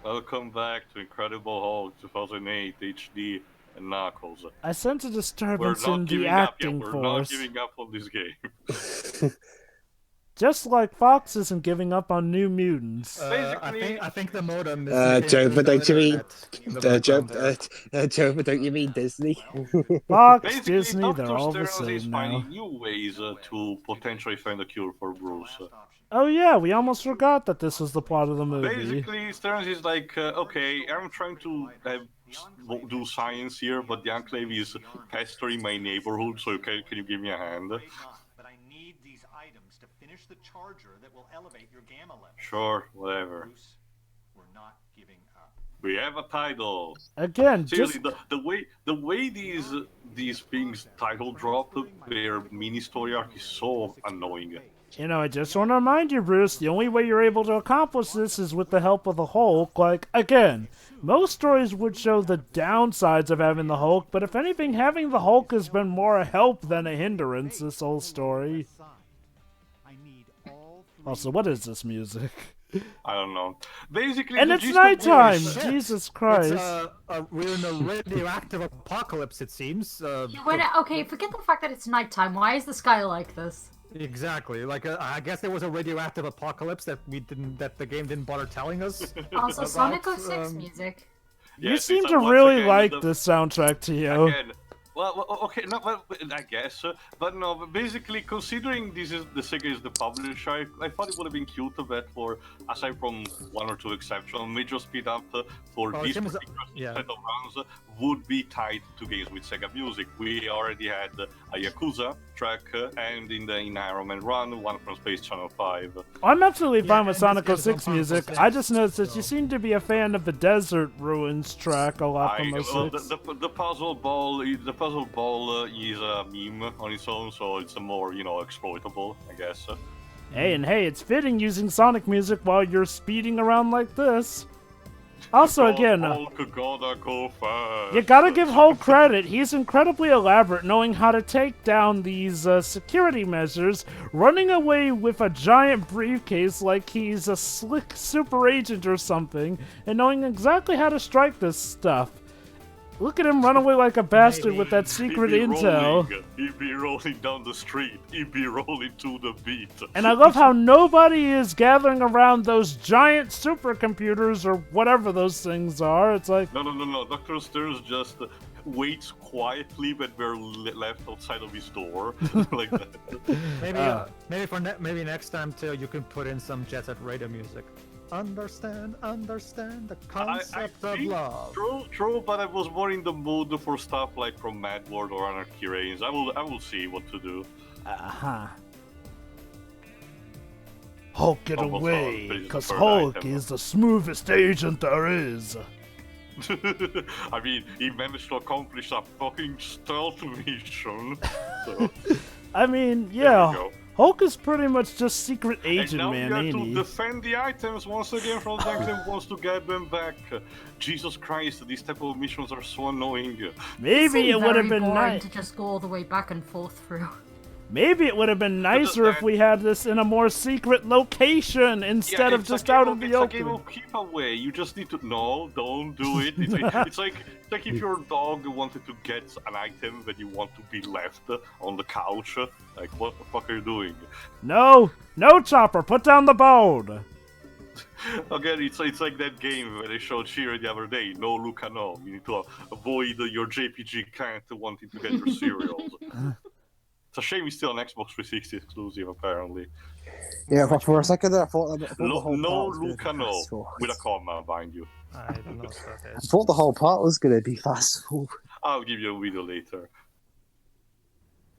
Welcome back to Incredible Hulk 2008 HD and Knuckles. I sense a We're disturbance not in the giving up yet. acting We're not force. giving up on this game. Just like Fox isn't giving up on New Mutants. Basically, I think the modem is. Joe, but don't you mean Joe? Background Joe, but don't you mean Disney? Fox, basically, Disney, they're Dr. all the Stearns is same now. finding new ways to potentially find a cure for Bruce. Oh yeah, we almost forgot that this was the plot of the movie. Basically, Stearns is like, okay, I'm trying to do science here, but the Enclave is pestering my neighborhood, so can you give me a hand? But I need these items to finish the charger that will elevate your gamma level. Sure, whatever. Bruce, we're not giving up. We have a title. Again, Seriously, just the way these things title drop their mini story arc is so annoying. I just want to remind you, Bruce, the only way you're able to accomplish this is with the help of the Hulk. Like, again, most stories would show the downsides of having the Hulk, but if anything, having the Hulk has been more a help than a hindrance, this whole story. Also, what is this music? I don't know. Basically, And the it's gist of nighttime! this- Jesus Christ. We're in a radioactive apocalypse, it seems. Okay, forget the fact that it's nighttime. Why is the sky like this? Exactly. Like, I guess there was a radioactive apocalypse that the game didn't bother telling us. Also, about, Sonic 06 music. You Yes, seem it's to once really again like the- this soundtrack, Tio. Again, well, okay, no, well, I guess, but no, but basically, considering the Sega is the publisher, I thought it would have been cute a bit for, aside from one or two exceptions, major speed up for Well, this Tim is- particular yeah. set of rounds would be tied to games with Sega music. We already had a Yakuza track, and in Iron Man Run, one from Space Channel 5. I'm absolutely fine with and Sonic this gives 06 them music. powerful I just noticed that so- you seem to be a fan of the Desert Ruins track a lot from Well, 06. the puzzle ball is a meme on its own, so it's a more exploitable, I guess. Hey, it's fitting using Sonic music while you're speeding around like this. Also, again, Hulk gotta go fast. you gotta give Hulk credit. He's incredibly elaborate, knowing how to take down these security measures, running away with a giant briefcase like he's a slick super agent or something, and knowing exactly how to strike this stuff. Look at him run away like a bastard with that secret He'd be intel. rolling, he'd be rolling down the street. He'd be rolling to the beat. And I love how nobody is gathering around those giant supercomputers or whatever those things are. It's like, No. Dr. Stearns just waits quietly when we're left outside of his door, like that. Maybe next time too, you can put in some Jet Set Radio music. Understand the concept of think love. True, but I was more in the mood for stuff like from Mad World or Anarchy Reigns. I will see what to do. Hulk, get Almost away, all, because preferred Hulk item. is the smoothest agent there is. I mean, he managed to accomplish a fucking stealth mission. So, I mean, there we yeah, go. Hulk is pretty much just secret agent, And now man, we ain't have to he? defend the items once again from the Enclave wants to get them back. Jesus Christ, these type of missions are so annoying. Maybe it would have been boring nice. to just go all the way back and forth through. Maybe it would have been nicer if we had this in a more secret location instead of it's just a game out of- in the It's a game open. of keep away. You just need to don't do it. It's like if your dog wanted to get an item that you want to be left on the couch. Like, what the fuck are you doing? No, Chopper, put down the bone. Again, it's like that game where they showed Shira the other day. No, Luca, no. You need to avoid your JPG cat wanting to get your cereals. It's a shame he's still an Xbox 360 exclusive, apparently. Yeah, but for a second there, I thought the No, whole no part was gonna Luca, be no. fast forward. With a comma behind you. I don't know what that I is. thought the whole part was going to be fast forward. I'll give you a video later.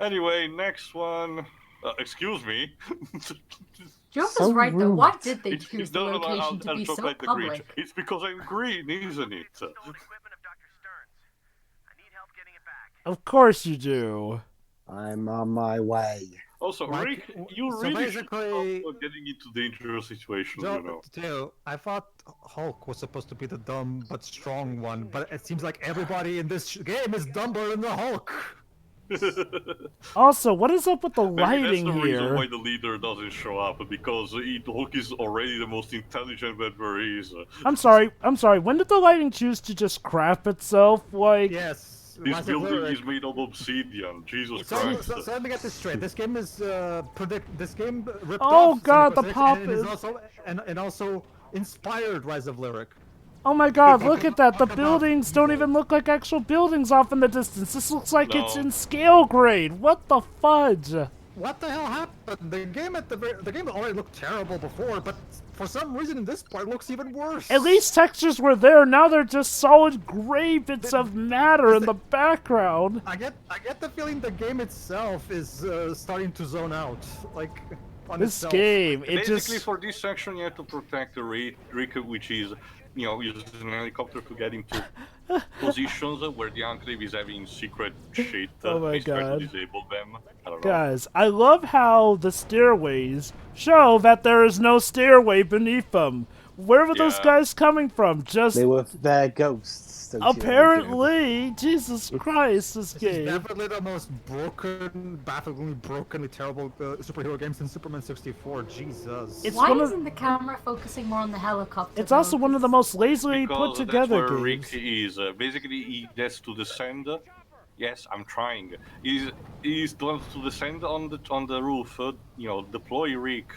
Anyway, next one. Excuse me. Joe was So right though. rude. Why did they It's- choose the no, location to I'll be drop so like the Grinch. public? It's because I'm green, isn't it? Stolen equipment of Dr. Stearns. I need help getting it back. Of course you do. I'm on my way. Also, Like, Rick, you so really should basically- stop getting into dangerous situations, you know. Joe, I thought Hulk was supposed to be the dumb but strong one, but it seems like everybody in this game is dumber than the Hulk. Also, what is up with the Maybe that's lighting the reason why here? the leader doesn't show up, because Hulk is already the most intelligent member he is. I'm sorry. When did the lighting choose to just crap itself? Like, Yes, This Rise of building Lyric. is made of obsidian. Jesus So, Christ. so let me get this straight. This game is This game ripped Oh off God, the Sonic 06, pop and it is is- also and also inspired Rise of Lyric. oh my God, look Talk at that. The about buildings don't evil. even look like actual buildings off in the distance. This looks like it's No. in scale grade. What the fudge? What the hell happened? The game already looked terrible before, but for some reason in this part it looks even worse. At least textures were there. Now they're just solid gray bits of matter in the background. I get the feeling the game itself is starting to zone out, like on This itself. game, it Basically, just... for this section, you have to protect the Rick, which is, using an helicopter to get into positions where the Enclave is having secret shit. Oh my He's trying God. to disable them. I don't know. Guys, I love how the stairways show that there is no stairway beneath them. Where were those Yeah. guys coming from? Just They were their ghosts. don't you know? apparently, Jesus Christ, this This is game. definitely the most bafflingly brokenly terrible superhero game since Superman 64. Jesus. It's Why one of- isn't the camera focusing more on the helicopter? It's also one of the most lazily Because put together that's where games. Rick is. Basically, he has to descend. Yes, I'm trying. He's going to descend on the roof. Deploy Rick,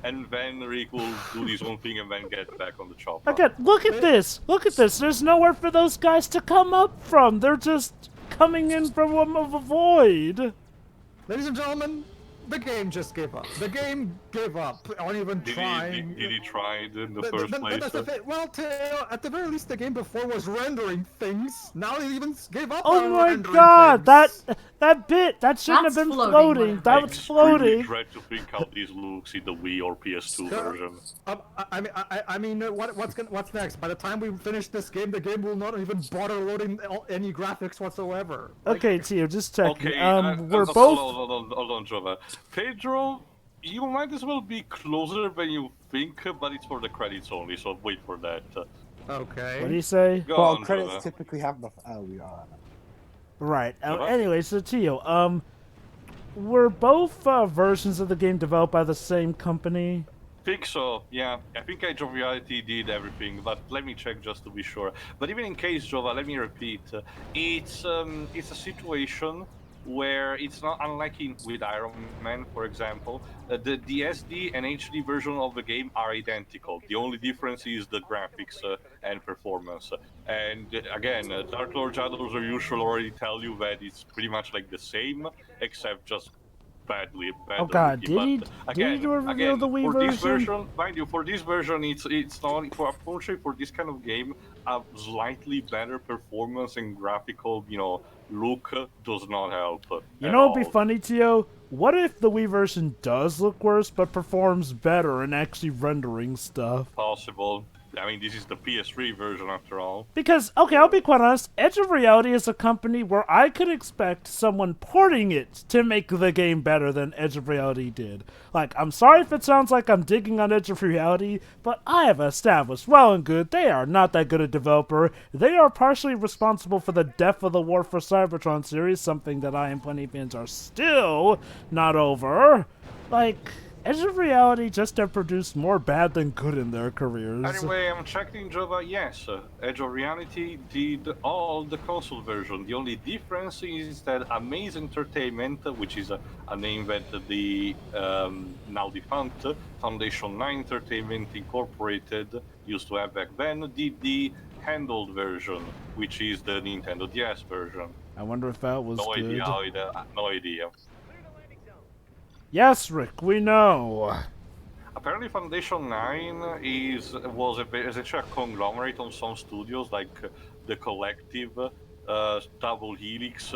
and then Rick will do his own thing and then get back on the chopper. Again, look at this. Look at this. There's nowhere for those guys to come up from. They're just coming in from a void. Ladies and gentlemen, the game just gave up. The game gave up on even trying. Did he try it in the Th- first th- place? that's the thing. Well, at the very least, the game before was rendering things. Now it even gave up Oh on my rendering God, things. that bit, that shouldn't That's have been floating, floating. whatever. That was Extremely floating. dread to think how this looks in the Wii or PS2 Sure. version. I mean, what's next? By the time we finish this game, the game will not even bother loading any graphics whatsoever. Like, Okay, Tio, just checking. Okay, We're hold both... Hold on, Jova. Pedro, you might as well be closer than you think, but it's for the credits only, so wait for that. Okay. What do you say? Go Well, on, credits Jova. typically have the. Oh, we are. Right. Uh-huh. Anyway, so Tio, were both versions of the game developed by the same company? Think so, yeah. I think Age of Reality did everything, but let me check just to be sure. But even in case, Jova, let me repeat. It's a situation where it's not unlike with Iron Man, for example. The SD and HD version of the game are identical. The only difference is the graphics and performance. And again, Dark Lord Shadows of usually already tell you that it's pretty much like the same, except just badly. Oh God, looking. did But he reveal the Wii for this version? version, mind you, for this version, it's not unfortunately for this kind of game. A slightly better performance and graphical, look does not help. You at know what'd be all. funny, Tio? What if the Wii version does look worse, but performs better in actually rendering stuff? Possible. I mean, this is the PS3 version after all. Because, okay, I'll be quite honest, Edge of Reality is a company where I could expect someone porting it to make the game better than Edge of Reality did. Like, I'm sorry if it sounds like I'm digging on Edge of Reality, but I have established well and good they are not that good a developer. They are partially responsible for the death of the War for Cybertron series, something that I and plenty of fans are still not over. Like, Edge of Reality just have produced more bad than good in their careers. Anyway, I'm checking Java. Yes, Edge of Reality did all the console version. The only difference is that Amaze Entertainment, which is a name that the now defunct Foundation 9 Entertainment Incorporated used to have back then, did the handled version, which is the Nintendo DS version. I wonder if that was No good. idea how no idea. Yes, Rick, we know. Apparently, Foundation 9 was essentially a conglomerate on some studios like The Collective, Double Helix,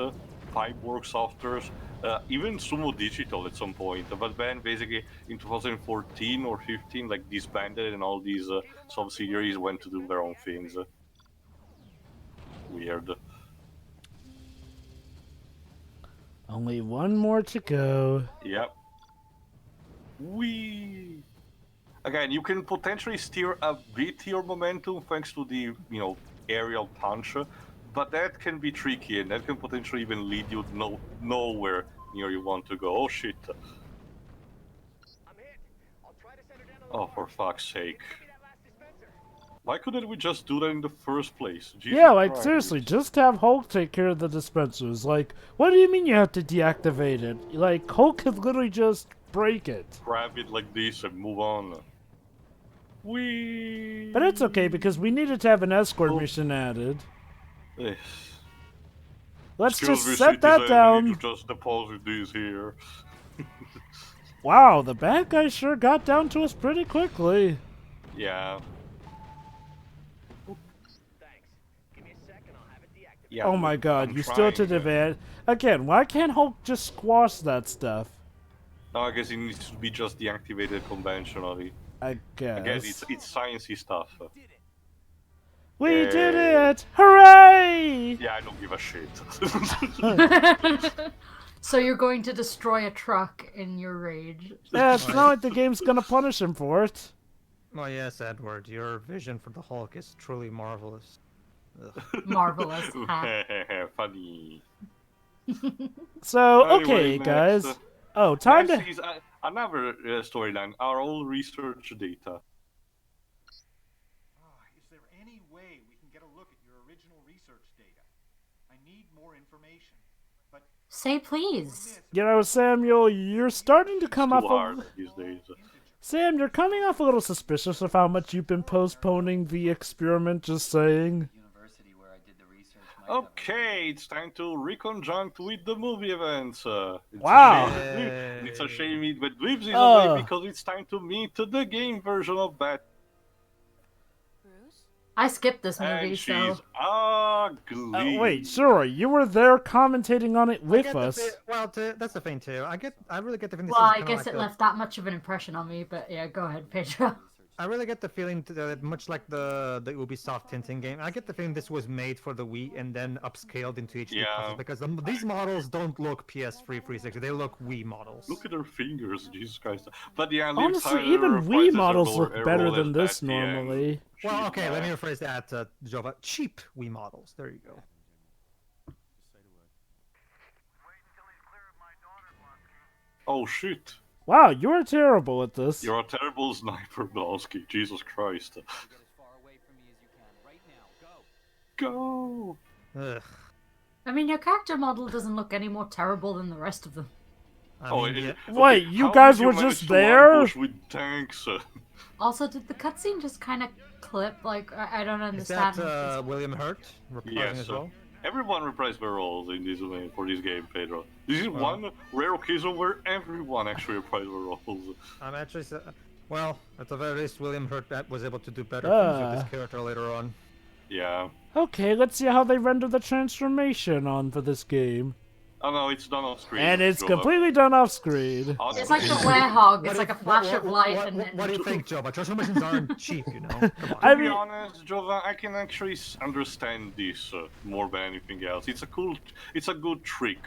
Fireworks Softwares, even Sumo Digital at some point. But then, basically, in 2014 or 15, like disbanded, and all these subsidiaries went to do their own things. Weird. Only one more to go. Yep. Again, you can potentially steer a bit your momentum thanks to the, aerial punch, But that can be tricky, and that can potentially even lead you nowhere near you want to go. Oh shit. I'm hit. I'll try to send her down a Oh, little for fuck's sake. Give me that last dispenser. Why couldn't we just do that in the first place? Jesus Yeah, like Christ. seriously, just have Hulk take care of the dispensers. Like, what do you mean you have to deactivate it? Like, Hulk could literally just break it. Grab it like this and move on. Whee! But it's okay because we needed to have an escort Oh. mission added. Yes. Let's Excuse just me, set that citizen, I need down. to just deposit these here. Wow, the bad guy sure got down to us pretty quickly. Yeah. Thanks. Give me a second, I'll have it deactivated. Yeah. Oh my god, I'm you still to trying, the van. Again, why can't Hulk just squash that stuff? No, I guess it needs to be just deactivated conventionally. I guess. I guess it's sciencey stuff. We did Yay. it! Hooray! Yeah, I don't give a shit. So you're going to destroy a truck in your rage. Yeah, it's not like the game's gonna punish him for it. Oh yes, Edward, your vision for the Hulk is truly marvelous. Marvelous. Ha. Funny. So, Anyway, okay, next, guys. Oh, time Next to... is another storyline. Our old research data. Is there any way we can get a look at your original research data? I need more information. But Say please. You know, Samuel, you're starting to come Too off hard a... these days. Sam, you're coming off a little suspicious of how much you've been postponing the experiment, just saying. University where I did the research might have a- Okay, it's time to reconjunct with the movie events. It's Wow. A shame, it's a shame it went Dweebs is Oh. away because it's time to meet the game version of that. I skipped this movie, And so. she's ugly. Wait, sure, you were there commentating on it with us. That's the thing too. I really get the feeling. This Well, is I kinda guess like it left that much of an impression on me, but yeah, go ahead, Pedro. I really get the feeling that much like the Ubisoft Tintin game, I get the feeling this was made for the Wii and then upscaled into HD Yeah. consoles because these models don't look PS3 360. They look Wii models. Look at her fingers, Jesus Christ. But yeah, Liv Honestly, Tyler even Wii prices models are look lower- better lower than than this that, yeah. normally. Well, She's okay, let me bad. rephrase that, Jova. Cheap Wii models. There you go. Wait until he's clear of my daughter, Blonsky. Oh shit. Wow, you're terrible at this. You're a terrible sniper, Blonsky. Jesus Christ. Get as far away from me as you can. Right now, go. Go! Ugh. I mean, your character model doesn't look any more terrible than the rest of them. I Oh, mean, it- yeah. Wait, you how guys did were manage just to there? ambush with tanks? Also, did the cutscene just kind of clip? Like, I don't Is that understand. William Hurt reprising Yes. as well? Everyone reprised their roles in this for this game, Pedro. This is one rare occasion where everyone actually reprised their roles. I'm actually. Well, at the very least, William Hurt was able to do better things with this character later on. Yeah. Okay, let's see how they render the transformation on for this game. Oh no, it's done off screen. And it's Joe. completely done off screen. It's like the werehog. It's do like you- a flash of light, and What do you think, Jova? Transformations aren't cheap, you know. Come on. I To be mean, honest, Jova, I can actually understand this more than anything else. It's a good trick.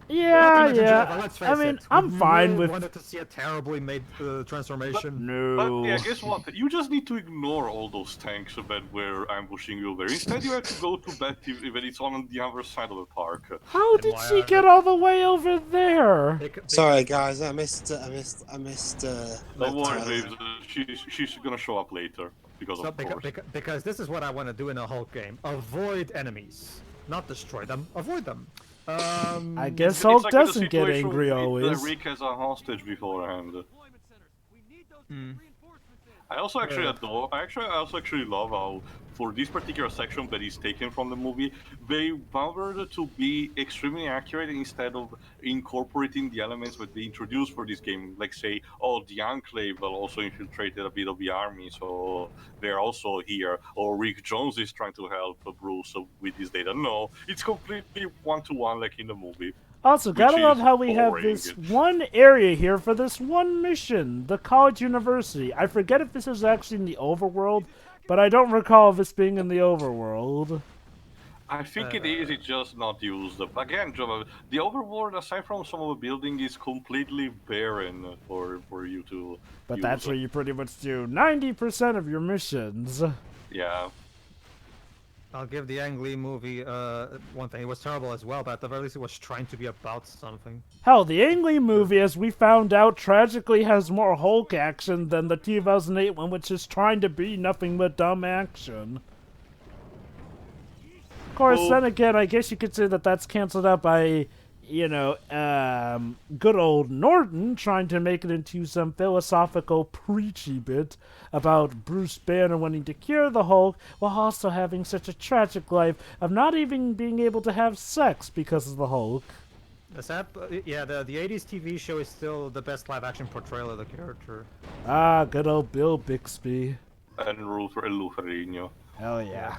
yeah, Jova, yeah. let's face I mean, it, I'm we fine really with... wanted to see a terribly made transformation. But No. yeah, guess what? You just need to ignore all those tanks that were ambushing you there. Instead, you have to go to Betty when it's on the other side of the park. How did why she are get all the way over there? Sorry, guys, I missed. Liv Don't worry, Tyler. babes. She's gonna show up later because So, of course. because this is what I want to do in a Hulk game: avoid enemies, not destroy them. Avoid them. I guess It's Hulk like the doesn't get situation angry with, always. Rick as a hostage beforehand. Hmm. I also actually love how, for this particular section that is taken from the movie, they bothered to be extremely accurate instead of incorporating the elements that they introduced for this game. Like say, oh, the Enclave will also infiltrated a bit of the army, so they're also here. Or Rick Jones is trying to help Bruce with his data. No, it's completely one-to-one like in the movie. Also, gotta which love is how we have boring. this one area here for this one mission, the college university. I forget if this is actually in the overworld, but I don't recall this being in the overworld. I think it is, it's just not used. Again, Jova, the overworld, aside from some of the building, is completely barren for you to But use. that's where you pretty much do 90% of your missions. Yeah. Oh, Yeah. Well, But I I'll give the Ang Lee movie one thing. It was terrible as well, but at the very least, it was trying to be about something. Hell, the Ang Lee movie, as we found out, tragically has more Hulk action than the 2008 one, which is trying to be nothing but dumb action. Of course, then again, I guess you could say that that's canceled out by, you know, good old Norton trying to make it into some philosophical preachy bit about Bruce Banner wanting to cure the Hulk while also having such a tragic life of not even being able to have sex because of the Hulk. The 80s TV show is still the best live-action portrayal of the character. Ah, good old Bill Bixby. And Luferino. Hell yeah.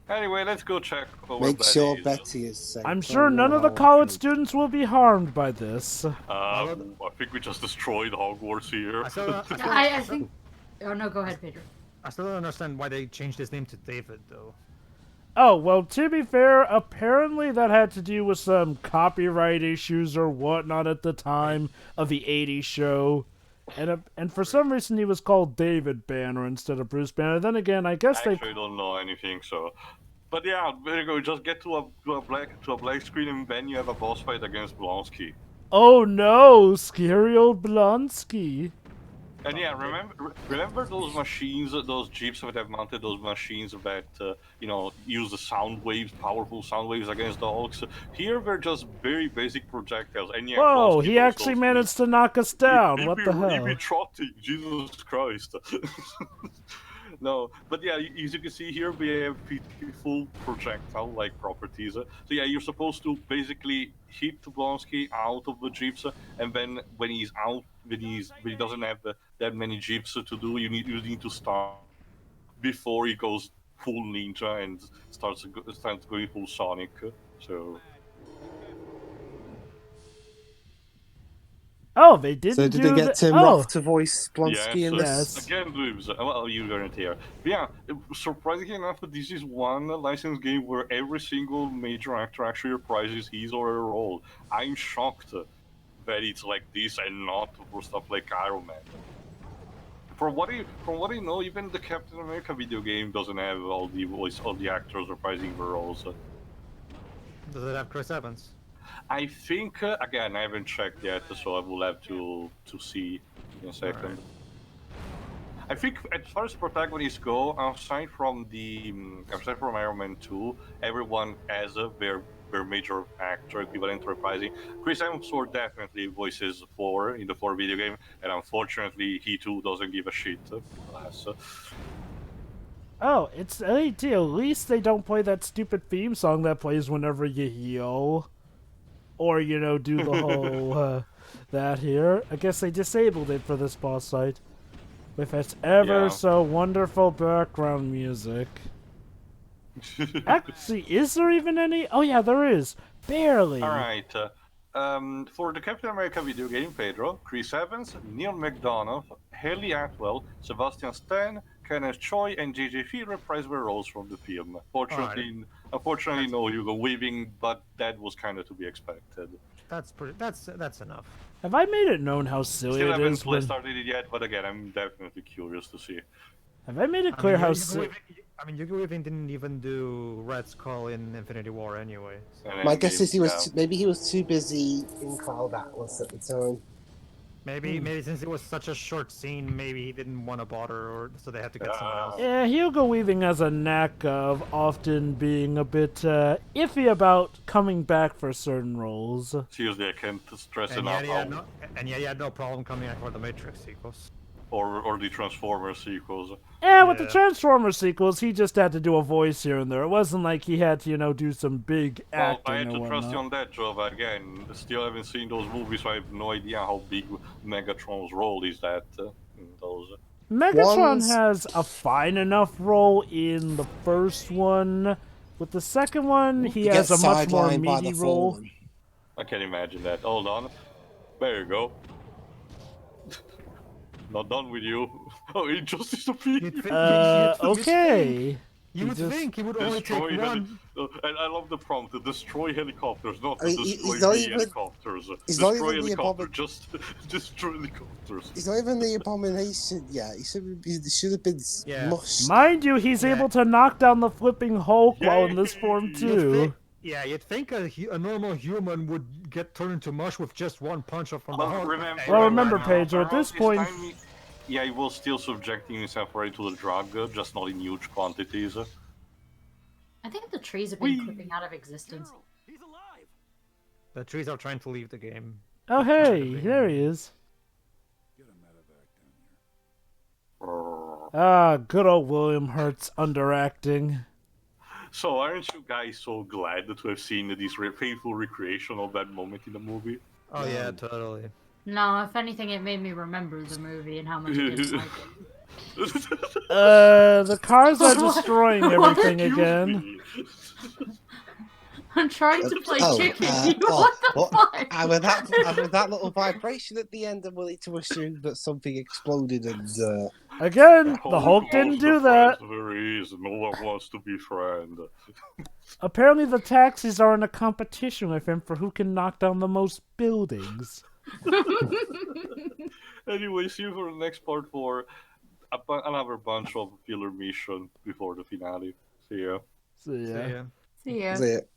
Anyway, let's go check over Make sure Betty's. Betty is safe. I'm sure none of the college students will be harmed by this. I think we just destroyed Hogwarts here. I think. Oh no, go ahead, Pedro. I still don't understand why they changed his name to David, though. Oh, well, to be fair, apparently that had to do with some copyright issues or whatnot at the time of the 80s show. And for some reason he was called David Banner instead of Bruce Banner. Then again, I guess I actually don't know anything, so... But yeah, there you go, just get to a black screen and then you have a boss fight against Blonsky. Oh no, scary old Blonsky. And yeah, remember those machines, those jeeps that have mounted those machines that, you know, use the sound waves, powerful sound waves against the Hulks? Here they're just very basic projectiles. And yeah, whoa, Blonsky he actually managed to knock us down. What the hell? He be trotting, Jesus Christ. No, but yeah, as you can see here, we have full projectile-like properties. So yeah, you're supposed to basically hit Blonsky out of the jeeps, and then when he's out, when he doesn't have that many jeeps to do, you need to start before he goes full ninja and starts going full Sonic. So. Oh, they didn't. So did they get Tim Roth to voice Blonsky in this? Again, well, you weren't here. But yeah, surprisingly enough, this is one licensed game where every single major actor actually reprises his or her role. I'm shocked that it's like this and not for stuff like Iron Man. From what I know, even the Captain America video game doesn't have all the actors reprising their roles. Does it have Chris Evans? I think, again, I haven't checked yet, so I will have to see in a second. Right. I think, as far as protagonists go, aside from Iron Man 2, everyone has their major actor equivalent reprising. Chris Hemsworth definitely voices Thor in the Thor video game, and unfortunately, he too doesn't give a shit. Oh, it's at least they don't play that stupid theme song that plays whenever you heal. Or, you know, do the whole, that here. I guess they disabled it for this boss fight. With its so wonderful background music. Actually, is there even any? Oh yeah, there is. Barely. Alright, for the Captain America video game, Pedro, Chris Evans, Neil McDonough, Haley Atwell, Sebastian Stan, Kenneth Choi, and JJ Fee reprise their roles from the film. Unfortunately, no Hugo Weaving, but that was kind of to be expected. That's enough. Have I made it known how silly it is? Still haven't started it yet, but again, I'm definitely curious to see. Have I made it clear how silly? I mean, Hugo Weaving didn't even do Red Skull in Infinity War anyway. So. My guess is maybe he was too busy in Cloud Atlas at the time. Maybe since it was such a short scene, maybe he didn't want to bother, or so they had to get someone else. Yeah, Hugo Weaving has a knack of often being a bit iffy about coming back for certain roles. Seriously, I can't stress enough. He had no problem coming back for the Matrix sequels. Or the Transformers sequels. Yeah, with the Transformers sequels, he just had to do a voice here and there. It wasn't like he had to, you know, do some big acting. Well, I had to trust you on that, Joe. Again, still haven't seen those movies, so I have no idea how big Megatron's role is that in those. Megatron has a fine enough role in the first one. With the second one, he has a much more meaty role. I can imagine that. Hold on. There you go. Not done with you. Oh, it just disappeared. Okay. You would just think he would only take one. And I love the prompt: to destroy helicopters, not to I mean, destroy he's not the even- helicopters. he's not Destroy even the helicopters, abomin- just destroy helicopters. He's not even the abomination yet. He should have been Yeah. mushed. Mind you, he's Yeah. able to knock down the flipping Hulk while in this Yay! form You'd too. Yeah, you'd think a normal human would get turned into mush with just one punch from the Hulk. Well, remember, now, Pedro, at around this point- time, yeah, he was still subjecting himself right to the drug, just not in huge quantities. I think the trees have been clipping out of existence. He's alive. The trees are trying to leave the game. Oh, hey, there he is. Ah, good old William Hurt's underacting. So, aren't you guys so glad to have seen this painful recreation of that moment in the movie? Oh yeah, totally. No, if anything, it made me remember the movie and how much I didn't like it. The cars are destroying everything Excuse again. me. I'm trying to play chicken. oh, What the what? fuck? And with that little vibration at the end, I'm willing to assume that something exploded and. Again, the Hulk wants didn't the do that. friends there is. No one wants to be friend. Apparently the taxis are in a competition with him for who can knock down the most buildings. Anyway, see you for the next part for another bunch of filler mission before the finale. See ya. So yeah. So, yeah. See ya. That's it.